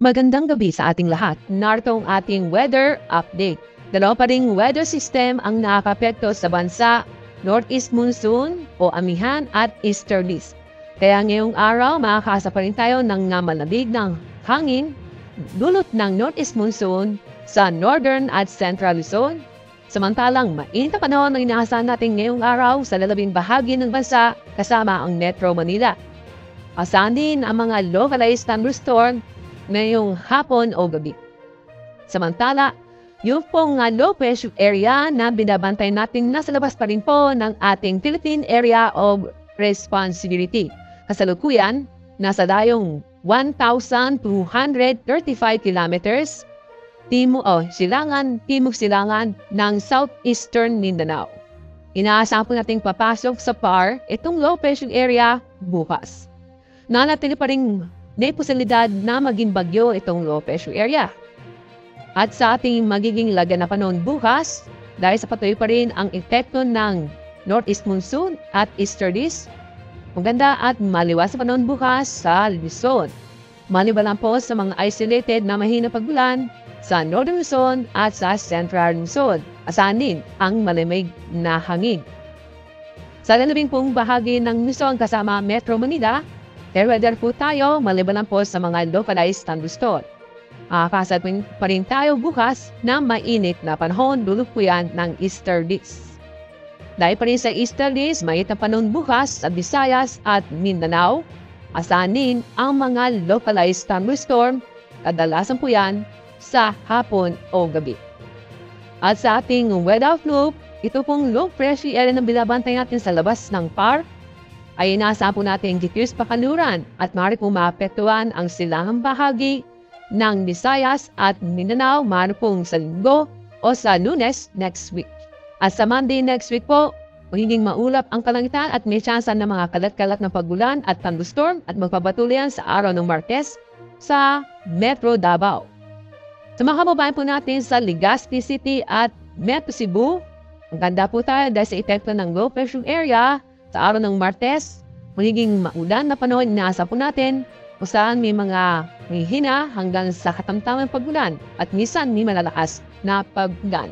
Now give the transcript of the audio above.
Magandang gabi sa ating lahat. Narito ang ating weather update. Dalawa pa ring weather system ang nakakapekto sa bansa, northeast monsoon o amihan at easterlies. Kaya ngayong araw, makakasa pa rin tayo ng malamig ng hangin dulot ng northeast monsoon sa northern at central Luzon. Samantalang mainit na panahon ang inaasahan natin ngayong araw sa lalabing bahagi ng bansa kasama ang Metro Manila. Asahan din ang mga localized thunderstorm ngayong hapon o gabi. Samantala, yung pong low pressure area na binabantay natin nasa labas pa rin po ng ating Philippine Area of Responsibility. Kasalukuyan, nasa dayong 1,235 kilometers timog silangan ng southeastern Mindanao. Inaasahan po nating papasok sa PAR itong low pressure area bukas. Nanatili pa rin may posibilidad na maging bagyo itong low pressure area. At sa ating magiging lagyan na panahon bukas, dahil sa patuloy pa rin ang epekto ng northeast monsoon at easterlies, maganda at maliwas sa panahon bukas sa Luzon. Maliban lang po sa mga isolated na mahina pagbulan sa northern Luzon at sa central Luzon. Asahan din ang malamig na hangin. Sa lalabing pong bahagi ng Luzon kasama Metro Manila, fair weather po tayo maliban lang po sa mga localized thunderstorm. Makakasad pa rin tayo bukas na mainit na panahon dulot po yan ng easterlies. Dahil pa rin sa easterlies, mainit na panahon bukas sa Visayas at Mindanao. Asahan din ang mga localized thunderstorm, kadalasan po yan sa hapon o gabi. At sa ating weather outlook, ito pong low pressure area na binabantay natin sa labas ng PAR, ay inaasahan po natin diffuse pakanluran at maaari pong maapektuhan ang silangang bahagi ng Visayas at Mindanao maaari pong sa Linggo o sa Lunes next week. At sa Monday next week po, magiging maulap ang kalangitan at may tsansa ng mga kalat-kalat na pagulan at thunderstorm at magpapatuloy yan sa araw ng Martes sa Metro Davao. Sa mga kababayan po natin sa Legazpi City at Metro Cebu, ang ganda po tayo dahil sa epekto ng low pressure area. Sa araw ng Martes, magiging maulan na panahon inaasa po natin kung saan may mga hina hanggang sa katamtamang pagulan at minsan may malalakas na pagulan.